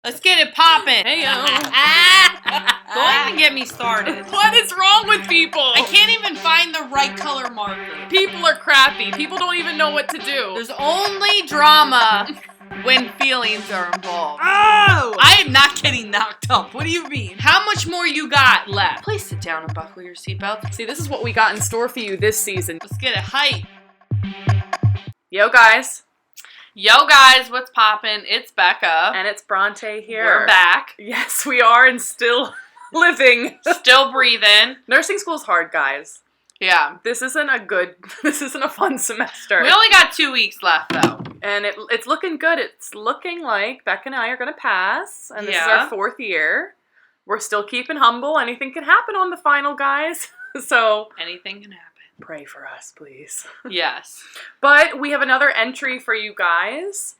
Let's get it poppin'. Hey, yo. Don't even get me started. What is wrong with people? I can't even find the right color marker. People are crappy. People don't even know what to do. There's only drama when feelings are involved. Oh! I am not getting knocked up. What do you mean? How much more you got left? Please sit down and buckle your seatbelt. See, this is what we got in store for you this season. Let's get it hype. Yo, guys. Yo, guys, what's poppin'? It's Bekah. And it's Bronte here. We're back. Yes, we are, and still living. Still breathing. Nursing school's hard, guys. Yeah. This isn't a fun semester. We only got 2 weeks left, though. And it's looking good. It's looking like Becca and I are going to pass. And this is Yeah. our 4th year. We're still keeping humble. Anything can happen on the final, guys. So Anything can happen. pray for us, please. Yes. But we have another entry for you guys.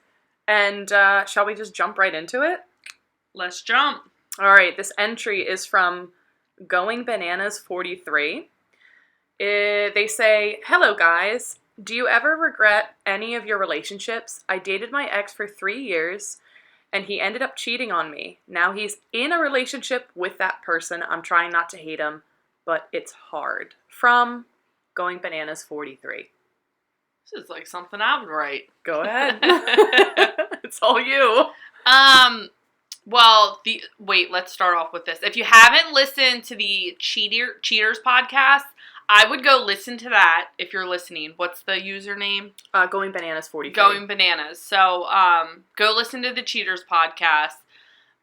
And shall we just jump right into it? Let's jump. All right. This entry is from Going Bananas 43. They say, "Hello, guys. Do you ever regret any of your relationships? I dated my ex for 3 years, and he ended up cheating on me. Now he's in a relationship with that person. I'm trying not to hate him, but it's hard." From Going Bananas 43. This is like something I would write. Go ahead. It's all you. Well, let's start off with this. If you haven't listened to the Cheaters podcast, I would go listen to that if you're listening. What's the username? Going Bananas 43. Going Bananas. So, go listen to the Cheaters podcast.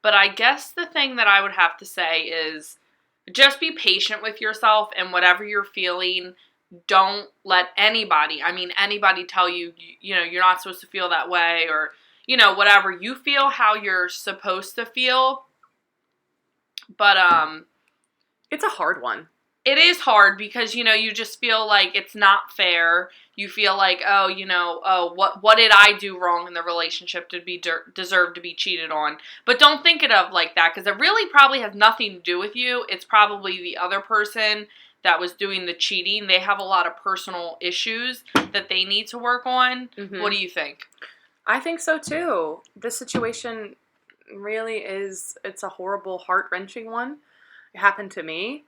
But I guess the thing that I would have to say is just be patient with yourself, and whatever you're feeling, don't let anybody tell you, you're not supposed to feel that way, or, whatever. You feel how you're supposed to feel. But, It's a hard one. it is hard because, you just feel like it's not fair. You feel like, what did I do wrong in the relationship to be deserve to be cheated on? But don't think it of like that, because it really probably has nothing to do with you. It's probably the other person that was doing the cheating. They have a lot of personal issues that they need to work on. Mm-hmm. What do you think? I think so too. This situation really it's a horrible, heart-wrenching one. It happened to me.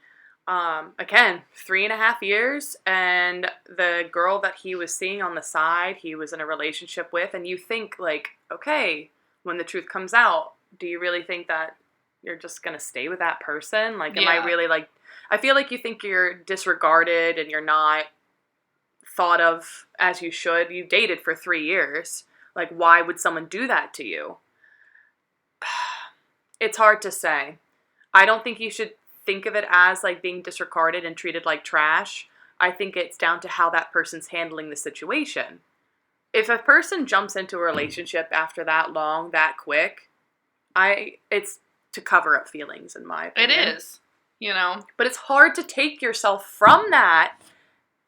Again, 3.5 years, and the girl that he was seeing on the side, he was in a relationship with, and you think, like, okay, when the truth comes out, do you really think that you're just going to stay with that person? Like, am I really, like, I feel like you think you're disregarded and you're not thought of as you should. You dated for 3 years. Like, why would someone do that to you? It's hard to say. I don't think you should think of it as like being disregarded and treated like trash. I think it's down to how that person's handling the situation. If a person jumps into a relationship after that long, that quick, it's to cover up feelings, in my opinion. It is, But it's hard to take yourself from that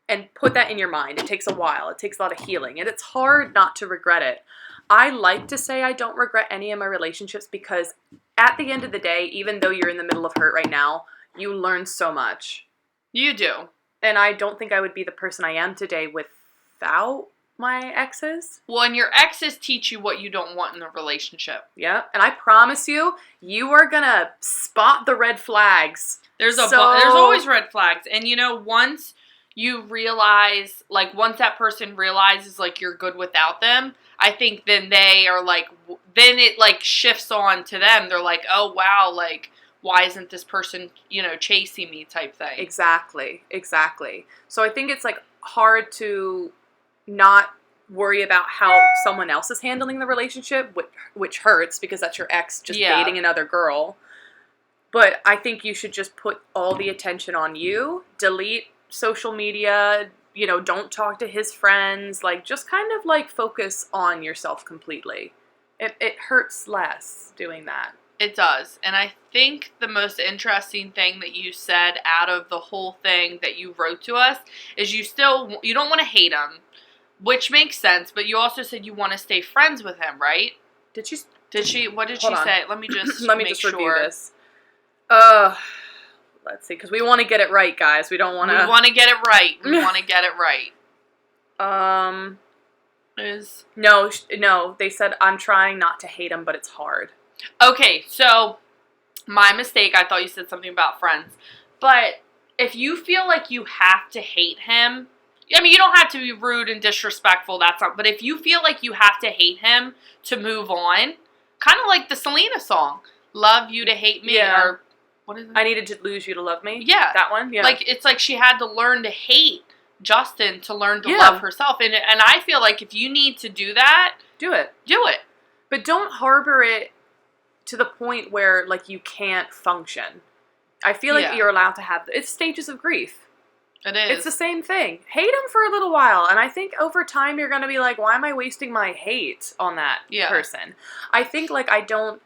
and put that in your mind. It takes a while. It takes a lot of healing, and it's hard not to regret it. I like to say I don't regret any of my relationships because at the end of the day, even though you're in the middle of hurt right now, you learn so much. You do. And I don't think I would be the person I am today without my exes. Well, and your exes teach you what you don't want in a relationship. Yeah, and I promise you, you are going to spot the red flags. There's always red flags. And, once you realize, like, once that person realizes, like, you're good without them, I think then they are, like, then it, like, shifts on to them. They're like, oh, wow, like, why isn't this person, chasing me type thing. Exactly. So I think it's, like, hard to not worry about how someone else is handling the relationship, which hurts because that's your ex just dating another girl. But I think you should just put all the attention on you, delete social media, don't talk to his friends, like, just kind of, like, focus on yourself completely. It hurts less doing that. It does. And I think the most interesting thing that you said out of the whole thing that you wrote to us is you don't want to hate him, which makes sense, but you also said you want to stay friends with him, right? Did she? What did she say? Let me just review this. Let's see, because we want to get it right, guys. We don't want to... We want to get it right. No, they said, I'm trying not to hate him, but it's hard. Okay, so my mistake. I thought you said something about friends. But if you feel like you have to hate him, I mean, you don't have to be rude and disrespectful. That's not. But if you feel like you have to hate him to move on, kind of like the Selena song, "Love You to Hate Me," Yeah. or what is it? I needed to lose you to love me. Yeah, That one. Yeah. like it's like she had to learn to hate Justin to learn to Yeah. love herself, and I feel like if you need to do that, do it. do it. But don't harbor it to the point where, like, you can't function. I feel like Yeah. you're allowed to have... It's stages of grief. It is. It's the same thing. Hate him for a little while, and I think over time you're going to be like, why am I wasting my hate on that person? I think, like, I don't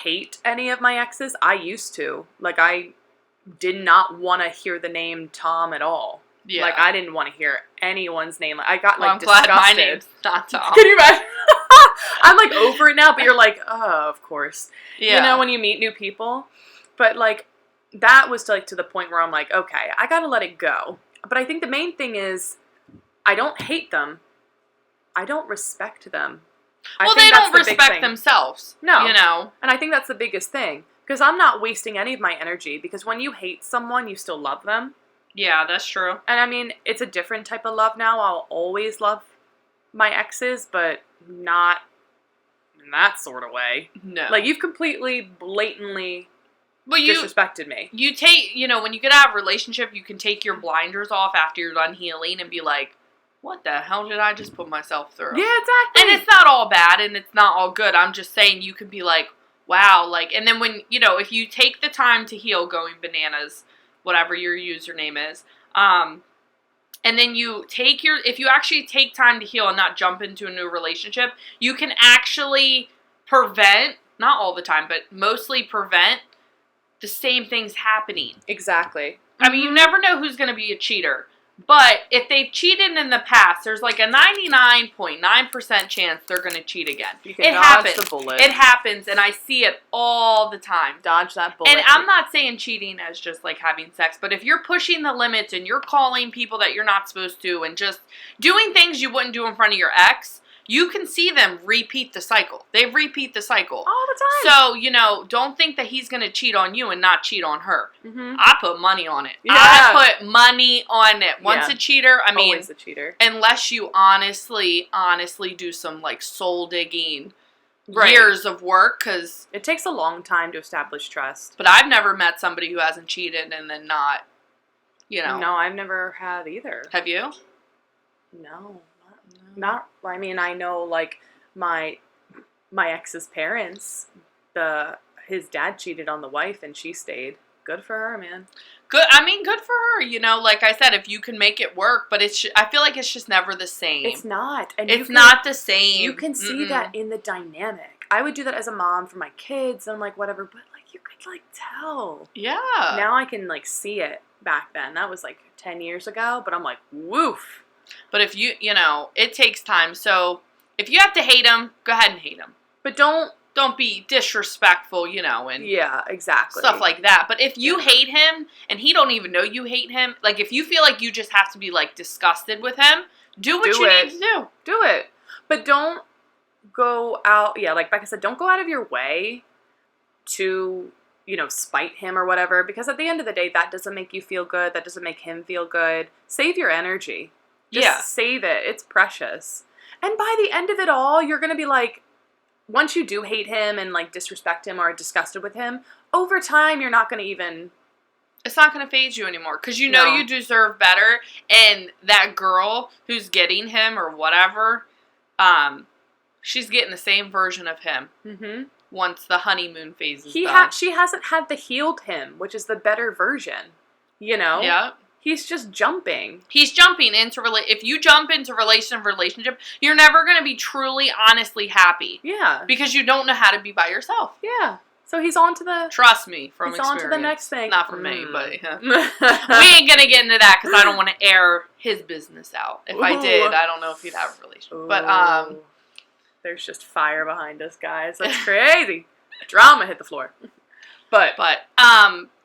hate any of my exes. I used to. Like, I did not want to hear the name Tom at all. Yeah. Like, I didn't want to hear anyone's name. I got, Well, like, I'm glad disgusted. my name's not Tom. Can you imagine? I'm, like, over it now, but you're like, oh, of course. Yeah. You know, when you meet new people. But, like, that was, like, to the point where I'm like, okay, I gotta let it go. But I think the main thing is, I don't hate them. I don't respect them. Well, I think they don't that's the big respect thing. themselves. No. You know? And I think that's the biggest thing. Because I'm not wasting any of my energy. Because when you hate someone, you still love them. Yeah, that's true. And I mean, it's a different type of love now. I'll always love my exes, but not in that sort of way. No. Like, you've completely, blatantly well, disrespected me. You take, when you get out of a relationship, you can take your blinders off after you're done healing and be like, what the hell did I just put myself through? Yeah, exactly. And it's not all bad and it's not all good. I'm just saying you could be like, wow, like, and then when, if you take the time to heal going bananas, whatever your username is, and then if you actually take time to heal and not jump into a new relationship, you can actually prevent, not all the time, but mostly prevent the same things happening. Exactly. I mean, you never know who's going to be a cheater. But if they've cheated in the past, there's like a 99.9% chance they're going to cheat again. You can it dodge happens. the bullet. It happens, and I see it all the time. Dodge that bullet. And I'm not saying cheating as just like having sex, but if you're pushing the limits and you're calling people that you're not supposed to and just doing things you wouldn't do in front of your ex, you can see them repeat the cycle. They repeat the cycle. All the time. So, don't think that he's going to cheat on you and not cheat on her. Mm-hmm. I put money on it. Yeah. I put money on it. Once Yeah. a cheater, I mean, always a cheater. Unless you honestly do some like soul digging Right. years of work, because it takes a long time to establish trust. But I've never met somebody who hasn't cheated and then not, No, I've never had either. Have you? No. Not. I mean, I know, like, my ex's parents, his dad cheated on the wife and she stayed. Good for her, man. Good. I mean, good for her. Like I said, if you can make it work, but I feel like it's just never the same. It's not. And it's not the same. You can see that in the dynamic. I would do that as a mom for my kids and, like, whatever, but, like, you could, like, tell. Yeah. Now I can, like, see it back then. That was, like, 10 years ago, but I'm like, woof. But if it takes time. So if you have to hate him, go ahead and hate him. But don't be disrespectful, and yeah, exactly. stuff like that. But if you hate him and he don't even know you hate him, like if you feel like you just have to be like disgusted with him, do what you need to do. Do it. But don't go out, like Becca said, don't go out of your way to, spite him or whatever, because at the end of the day, that doesn't make you feel good. That doesn't make him feel good. Save your energy. Just save it. It's precious. And by the end of it all, you're going to be like, once you do hate him and, like, disrespect him or are disgusted with him, over time, you're not going to even... It's not going to phase you anymore because you know you deserve better. And that girl who's getting him or whatever, she's getting the same version of him once the honeymoon phase is done. She hasn't had the healed him, which is the better version, Yeah. He's just jumping. He's jumping into if you jump into relationship, you're never going to be truly, honestly happy. Yeah. Because you don't know how to be by yourself. Yeah. So he's on to the... Trust me, from experience. He's on to the next thing. Not from me, but... we ain't going to get into that because I don't want to air his business out. If I did, I don't know if he'd have a relationship. Ooh. But, there's just fire behind us, guys. That's crazy. Drama hit the floor. But,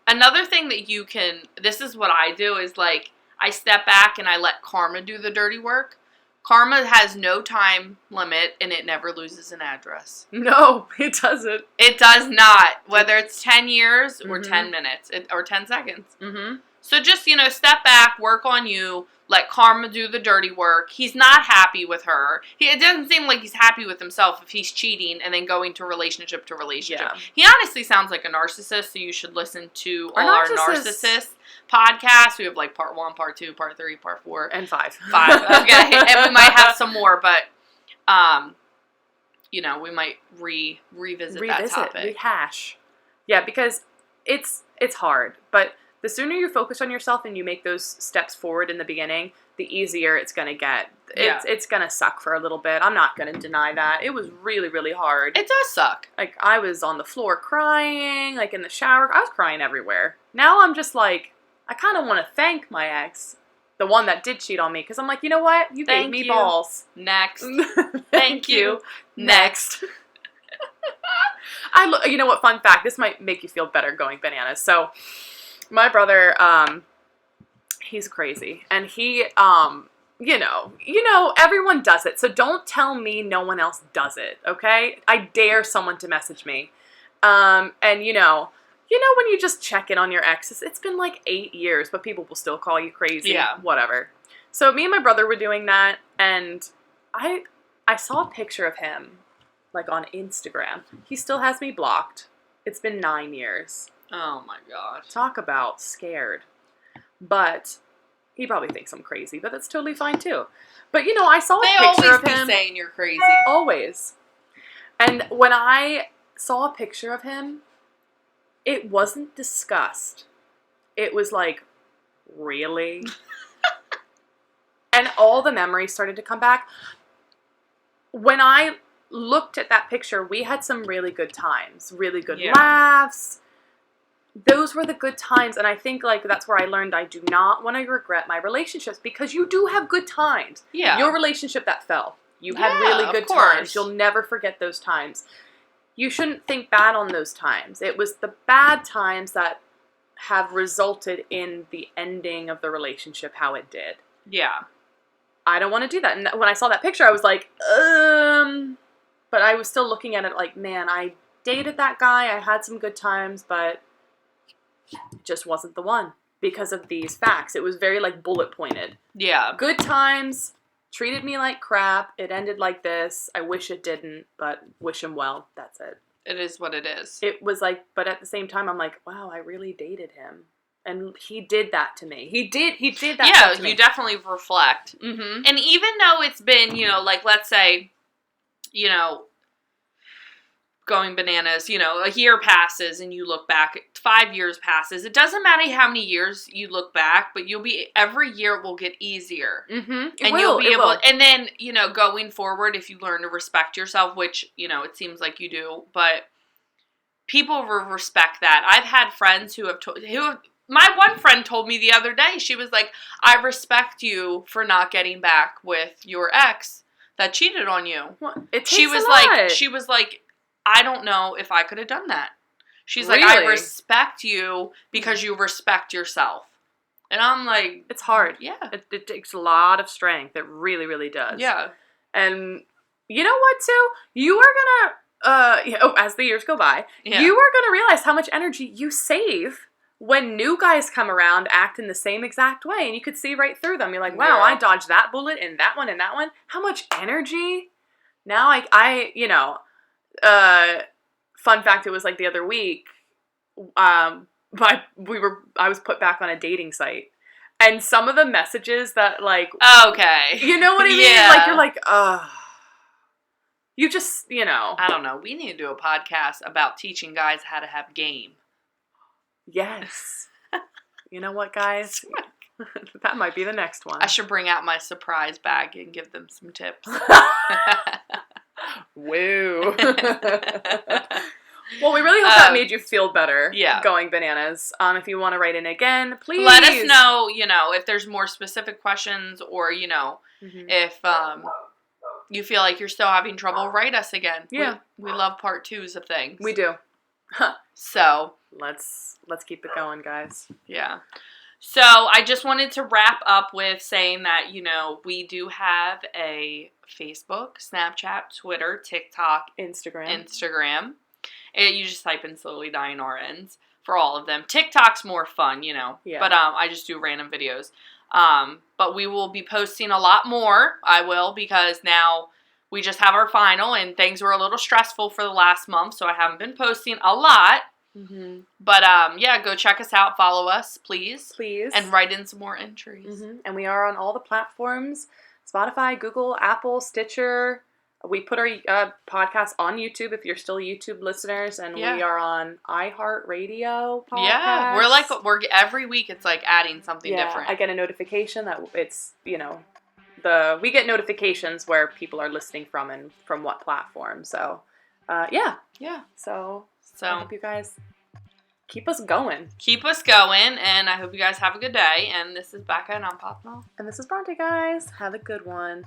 another thing that this is what I do, is like, I step back and I let karma do the dirty work. Karma has no time limit, and it never loses an address. No, it doesn't. It does not, whether it's 10 years or Mm-hmm. 10 minutes or 10 seconds. Mm-hmm. So just, step back, work on you, let karma do the dirty work. He's not happy with her. It doesn't seem like he's happy with himself if he's cheating and then going to relationship to relationship. Yeah. He honestly sounds like a narcissist, so you should listen to our narcissist podcasts. We have like part 1, part 2, part 3, part 4. And 5. 5. Okay. And we might have some more, but, we might revisit that topic. Rehash. Yeah, because it's hard, but the sooner you focus on yourself and you make those steps forward in the beginning, the easier it's going to get. It's going to suck for a little bit. I'm not going to deny that. It was really, really hard. It does suck. Like, I was on the floor crying, like in the shower. I was crying everywhere. Now I'm just like, I kind of want to thank my ex, the one that did cheat on me, because I'm like, you know what? You gave me balls. Next. Thank you. Next. You know what? Fun fact. This might make you feel better going bananas. So, my brother, he's crazy, and he, everyone does it. So don't tell me no one else does it. Okay? I dare someone to message me, and when you just check in on your exes, it's been like 8 years, but people will still call you crazy. Yeah. Whatever. So me and my brother were doing that, and I saw a picture of him, like on Instagram. He still has me blocked. It's been 9 years. Oh my god. Talk about scared. But he probably thinks I'm crazy, but that's totally fine too. But I saw a picture of him. They always be saying you're crazy. Always. And when I saw a picture of him, it wasn't disgust. It was like, really? And all the memories started to come back. When I looked at that picture, we had some really good times, really good laughs. Those were the good times, and I think that's where I learned I do not want to regret my relationships, because you do have good times. Yeah. Your relationship that fell, you had really good times. You'll never forget those times. You shouldn't think bad on those times. It was the bad times that have resulted in the ending of the relationship how it did. Yeah. I don't want to do that. And when I saw that picture, I was like, but I was still looking at it like, man, I dated that guy. I had some good times, but it just wasn't the one because of these facts. It was very bullet pointed. Yeah. Good times, treated me like crap. It ended like this. I wish it didn't, but wish him well. That's it. It is what it is. It was but at the same time, I'm like, wow, I really dated him. And he did that to me. He did that to me. You definitely reflect. Mm-hmm. And even though it's been, let's say, going bananas, a year passes and you look back, 5 years passes. It doesn't matter how many years you look back, but every year it will get easier. Mm-hmm. You'll be able, and then, going forward, if you learn to respect yourself, which, it seems like you do, but people will respect that. I've had friends my one friend told me the other day, she was like, I respect you for not getting back with your ex that cheated on you. Well, it takes she was like, I don't know if I could have done that. She's like, I respect you because you respect yourself. And I'm like, it's hard. Yeah. It takes a lot of strength. It really, really does. Yeah. And you know what, too? You are going to, as the years go by, you are going to realize how much energy you save when new guys come around acting the same exact way, and you could see right through them. You're like, wow, I dodged that bullet and that one and that one. How much energy? Now fun fact, it was the other week, I was put back on a dating site, and some of the messages that okay, you know what I mean? Yeah. You're like, you just, I don't know. We need to do a podcast about teaching guys how to have game. Yes. You know what, guys? That might be the next one. I should bring out my surprise bag and give them some tips. Woo. Well, we really hope that made you feel better. Yeah. Going bananas. If you want to write in again, please let us know. If there's more specific questions, or if you feel like you're still having trouble, write us again. Yeah. We love part 2s of things. We do. So let's keep it going, guys. Yeah. So I just wanted to wrap up with saying that, we do have a Facebook, Snapchat, Twitter, TikTok, Instagram. You just type in Slowly Dying RNs for all of them. TikTok's more fun, Yeah. But I just do random videos. But we will be posting a lot more. I will, because now we just have our final and things were a little stressful for the last month, so I haven't been posting a lot. Mm-hmm. But go check us out, follow us, please, and write in some more entries. Mm-hmm. And we are on all the platforms: Spotify, Google, Apple, Stitcher. We put our podcast on YouTube if you're still YouTube listeners, and we are on iHeartRadio podcast. Yeah, we're every week it's like adding something different. I get a notification that it's we get notifications where people are listening from and from what platform. So So I hope you guys keep us going. And I hope you guys have a good day. And this is Bekah, and I'm Papa. And this is Bronte, guys. Have a good one.